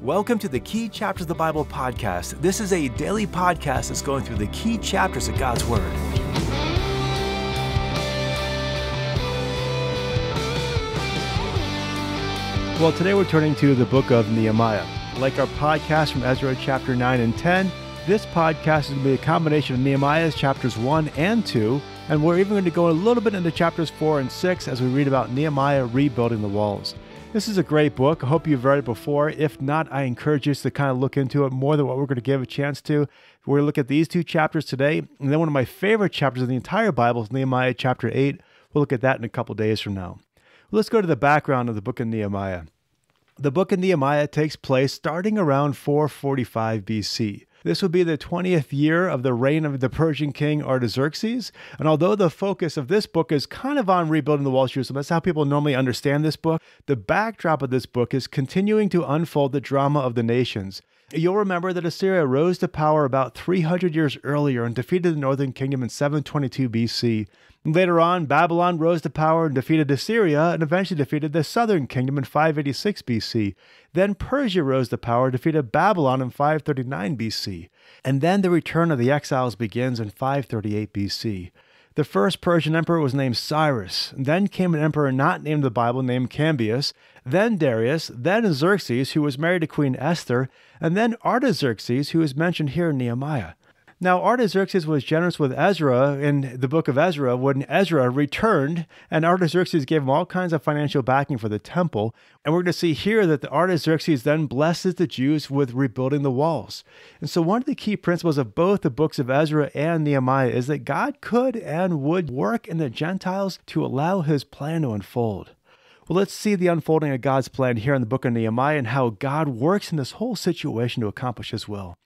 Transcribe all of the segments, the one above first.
Welcome to the Key Chapters of the Bible podcast. This is a daily podcast that's going through the key chapters of God's Word. Well, today we're turning to the book of Nehemiah. Like our podcast from Ezra chapter 9 and 10, this podcast is going to be a combination of Nehemiah's chapters 1 and 2, and we're even going to go a little bit into chapters 4 and 6 as we read about Nehemiah rebuilding the walls. This is a great book. I hope you've read it before. If not, I encourage you to kind of look into it more than what we're going to give a chance to. We're going to look at these two chapters today. And then one of my favorite chapters of the entire Bible is Nehemiah chapter 8. We'll look at that in a couple days from now. Let's go to the background of the book of Nehemiah. The book of Nehemiah takes place starting around 445 BC. This would be the 20th year of the reign of the Persian king Artaxerxes. And although the focus of this book is kind of on rebuilding the walls of Jerusalem, that's how people normally understand this book, the backdrop of this book is continuing to unfold the drama of the nations. You'll remember that Assyria rose to power about 300 years earlier and defeated the northern kingdom in 722 BC. Later on, Babylon rose to power and defeated Assyria and eventually defeated the southern kingdom in 586 BC. Then Persia rose to power and defeated Babylon in 539 BC. And then the return of the exiles begins in 538 BC. The first Persian emperor was named Cyrus. Then came an emperor not named in the Bible named Cambyses, then Darius, then Xerxes, who was married to Queen Esther, and then Artaxerxes, who is mentioned here in Nehemiah. Now, Artaxerxes was generous with Ezra in the book of Ezra when Ezra returned, and Artaxerxes gave him all kinds of financial backing for the temple. And we're going to see here that the Artaxerxes then blesses the Jews with rebuilding the walls. And so one of the key principles of both the books of Ezra and Nehemiah is that God could and would work in the Gentiles to allow his plan to unfold. Well, let's see the unfolding of God's plan here in the book of Nehemiah and how God works in this whole situation to accomplish his will.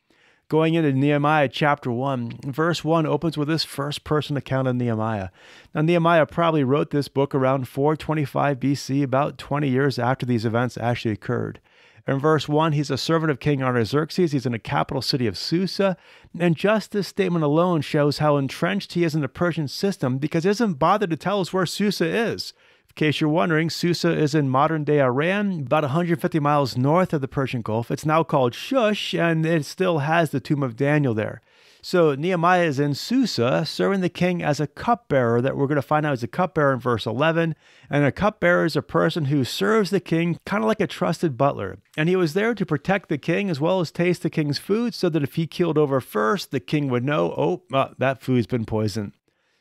Going into Nehemiah chapter 1, verse 1 opens with this first-person account of Nehemiah. Now, Nehemiah probably wrote this book around 425 BC, about 20 years after these events actually occurred. In verse 1, he's a servant of King Artaxerxes. He's in the capital city of Susa. And just this statement alone shows how entrenched he is in the Persian system because he doesn't bother to tell us where Susa is. In case you're wondering, Susa is in modern-day Iran, about 150 miles north of the Persian Gulf. It's now called Shush, and it still has the tomb of Daniel there. So Nehemiah is in Susa, serving the king as a cupbearer that we're going to find out is a cupbearer in verse 11. And a cupbearer is a person who serves the king kind of like a trusted butler. And he was there to protect the king as well as taste the king's food so that if he keeled over first, the king would know, that food's been poisoned.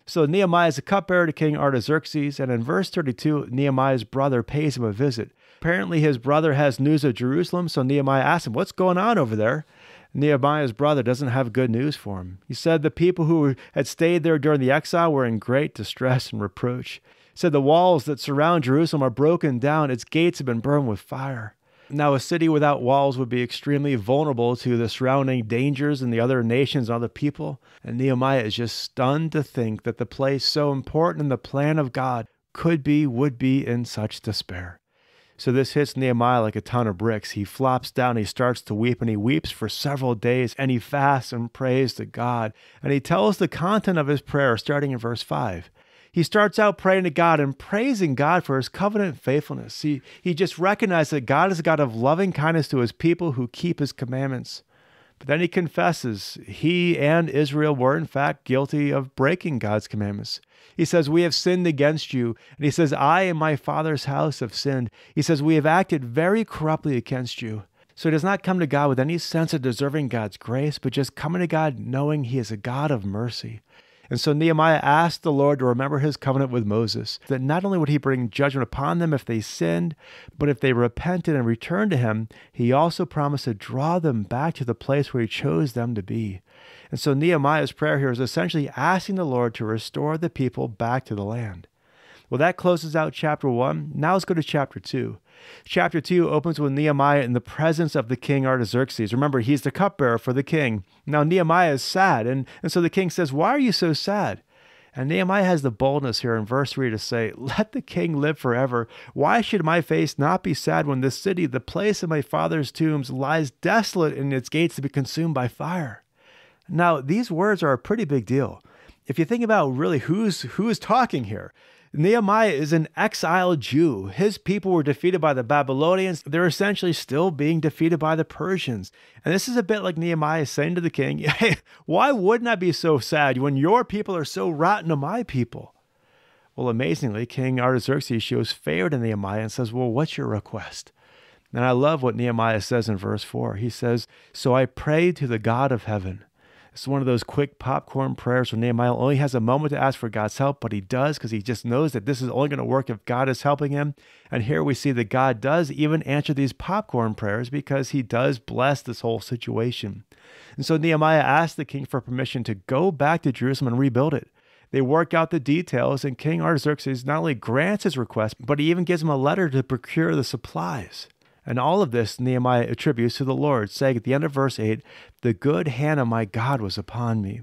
So Nehemiah is a cupbearer to King Artaxerxes, and in verse 32, Nehemiah's brother pays him a visit. Apparently his brother has news of Jerusalem, so Nehemiah asks him, what's going on over there? Nehemiah's brother doesn't have good news for him. He said the people who had stayed there during the exile were in great distress and reproach. He said the walls that surround Jerusalem are broken down, its gates have been burned with fire. Now, a city without walls would be extremely vulnerable to the surrounding dangers and the other nations and other people. And Nehemiah is just stunned to think that the place so important in the plan of God would be in such despair. So this hits Nehemiah like a ton of bricks. He flops down, he starts to weep, and he weeps for several days, and he fasts and prays to God. And he tells the content of his prayer starting in verse 5. He starts out praying to God and praising God for his covenant faithfulness. He just recognized that God is a God of loving kindness to his people who keep his commandments. But then he confesses he and Israel were in fact guilty of breaking God's commandments. He says, we have sinned against you. And he says, I and my father's house have sinned. He says, we have acted very corruptly against you. So he does not come to God with any sense of deserving God's grace, but just coming to God knowing he is a God of mercy. And so Nehemiah asked the Lord to remember his covenant with Moses, that not only would he bring judgment upon them if they sinned, but if they repented and returned to him, he also promised to draw them back to the place where he chose them to be. And so Nehemiah's prayer here is essentially asking the Lord to restore the people back to the land. Well, that closes out chapter 1. Now let's go to chapter 2. Chapter 2 opens with Nehemiah in the presence of the king Artaxerxes. Remember, he's the cupbearer for the king. Now Nehemiah is sad, and so the king says, why are you so sad? And Nehemiah has the boldness here in verse 3 to say, let the king live forever. Why should my face not be sad when this city, the place of my father's tombs, lies desolate and its gates to be consumed by fire? Now, these words are a pretty big deal. If you think about really who is talking here, Nehemiah is an exiled Jew. His people were defeated by the Babylonians. They're essentially still being defeated by the Persians. And this is a bit like Nehemiah saying to the king, hey, why wouldn't I be so sad when your people are so rotten to my people? Well, amazingly, King Artaxerxes shows favor to Nehemiah and says, well, what's your request? And I love what Nehemiah says in verse 4. He says, so I prayed to the God of heaven. It's one of those quick popcorn prayers where Nehemiah only has a moment to ask for God's help, but he does because he just knows that this is only going to work if God is helping him. And here we see that God does even answer these popcorn prayers because he does bless this whole situation. And so Nehemiah asked the king for permission to go back to Jerusalem and rebuild it. They work out the details, and King Artaxerxes not only grants his request, but he even gives him a letter to procure the supplies. And all of this Nehemiah attributes to the Lord, saying at the end of verse 8, the good hand of my God was upon me.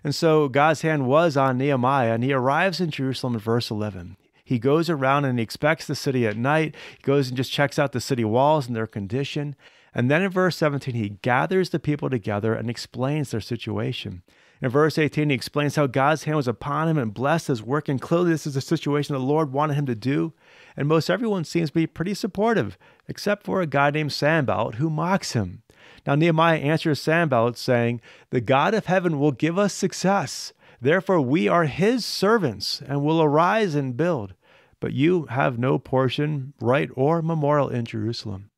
And so God's hand was on Nehemiah, and he arrives in Jerusalem in verse 11. He goes around and he inspects the city at night. He goes and just checks out the city walls and their condition. And then in verse 17, he gathers the people together and explains their situation. In verse 18, he explains how God's hand was upon him and blessed his work. And clearly this is a situation the Lord wanted him to do. And most everyone seems to be pretty supportive, except for a guy named Sanballat who mocks him. Now Nehemiah answers Sanballat saying, the God of heaven will give us success. Therefore we are his servants and will arise and build. But you have no portion, right, or memorial in Jerusalem.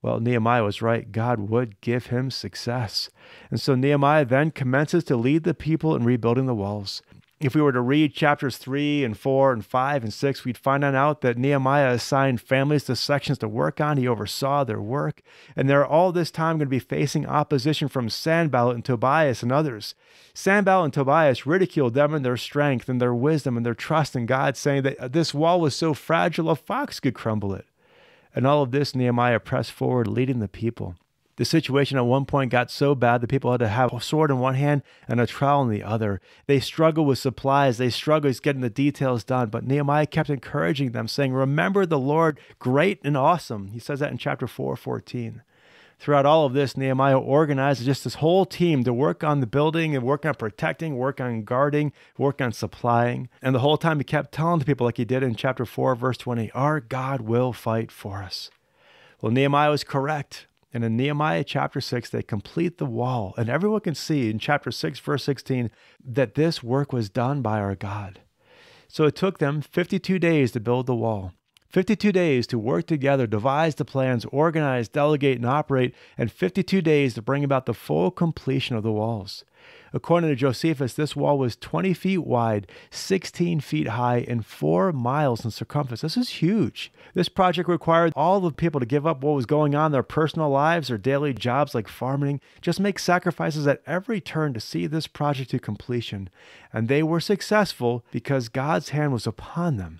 Well, Nehemiah was right. God would give him success. And so Nehemiah then commences to lead the people in rebuilding the walls. If we were to read chapters 3 and 4 and 5 and 6, we'd find out that Nehemiah assigned families to sections to work on. He oversaw their work. And they're all this time going to be facing opposition from Sanballat and Tobias and others. Sanballat and Tobias ridiculed them and their strength and their wisdom and their trust in God, saying that this wall was so fragile a fox could crumble it. And all of this, Nehemiah pressed forward, leading the people. The situation at one point got so bad the people had to have a sword in one hand and a trowel in the other. They struggled with supplies. They struggled with getting the details done. But Nehemiah kept encouraging them, saying, remember the Lord, great and awesome. He says that in chapter 4:14. Throughout all of this, Nehemiah organized just this whole team to work on the building and work on protecting, work on guarding, work on supplying. And the whole time he kept telling the people, like he did in chapter 4, verse 20, our God will fight for us. Well, Nehemiah was correct. And in Nehemiah chapter 6, they complete the wall. And everyone can see in chapter 6, verse 16, that this work was done by our God. So it took them 52 days to build the wall. 52 days to work together, devise the plans, organize, delegate, and operate, and 52 days to bring about the full completion of the walls. According to Josephus, this wall was 20 feet wide, 16 feet high, and 4 miles in circumference. This is huge. This project required all the people to give up what was going on in their personal lives, their daily jobs like farming, just make sacrifices at every turn to see this project to completion. And they were successful because God's hand was upon them.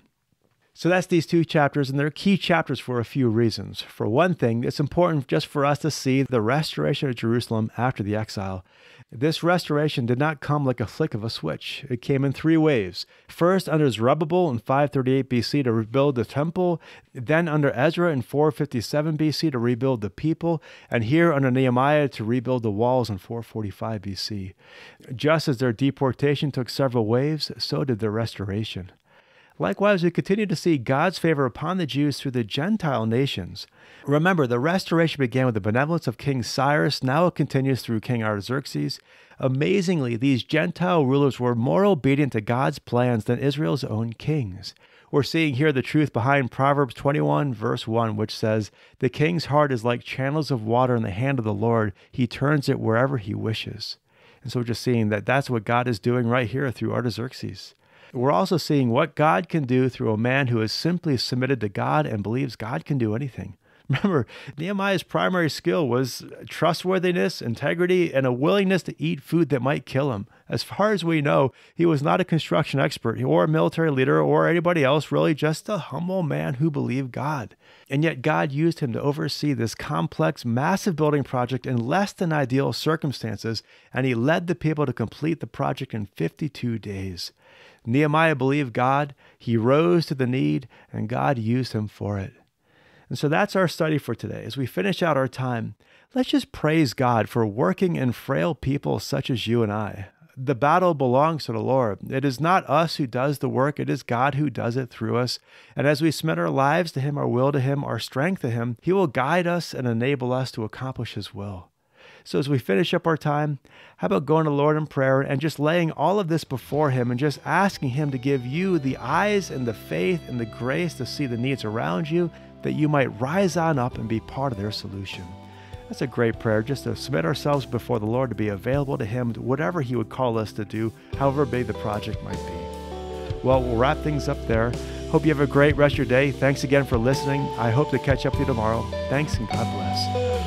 So that's these two chapters, and they're key chapters for a few reasons. For one thing, it's important just for us to see the restoration of Jerusalem after the exile. This restoration did not come like a flick of a switch. It came in 3 waves. First, under Zerubbabel in 538 BC to rebuild the temple, then under Ezra in 457 BC to rebuild the people, and here under Nehemiah to rebuild the walls in 445 BC. Just as their deportation took several waves, so did their restoration. Likewise, we continue to see God's favor upon the Jews through the Gentile nations. Remember, the restoration began with the benevolence of King Cyrus. Now it continues through King Artaxerxes. Amazingly, these Gentile rulers were more obedient to God's plans than Israel's own kings. We're seeing here the truth behind Proverbs 21, verse 1, which says, the king's heart is like channels of water in the hand of the Lord. He turns it wherever he wishes. And so we're just seeing that that's what God is doing right here through Artaxerxes. We're also seeing what God can do through a man who is simply submitted to God and believes God can do anything. Remember, Nehemiah's primary skill was trustworthiness, integrity, and a willingness to eat food that might kill him. As far as we know, he was not a construction expert or a military leader or anybody else, really just a humble man who believed God. And yet God used him to oversee this complex, massive building project in less than ideal circumstances, and he led the people to complete the project in 52 days. Nehemiah believed God, he rose to the need, and God used him for it. And so that's our study for today. As we finish out our time, let's just praise God for working in frail people such as you and I. the battle belongs to the Lord. It is not us who does the work. It is God who does it through us. And as we submit our lives to Him, our will to Him, our strength to Him, He will guide us and enable us to accomplish His will. So as we finish up our time, how about going to the Lord in prayer and just laying all of this before Him and just asking Him to give you the eyes and the faith and the grace to see the needs around you, that you might rise on up and be part of their solution. That's a great prayer, just to submit ourselves before the Lord, to be available to Him, whatever He would call us to do, however big the project might be. Well, we'll wrap things up there. Hope you have a great rest of your day. Thanks again for listening. I hope to catch up with you tomorrow. Thanks, and God bless.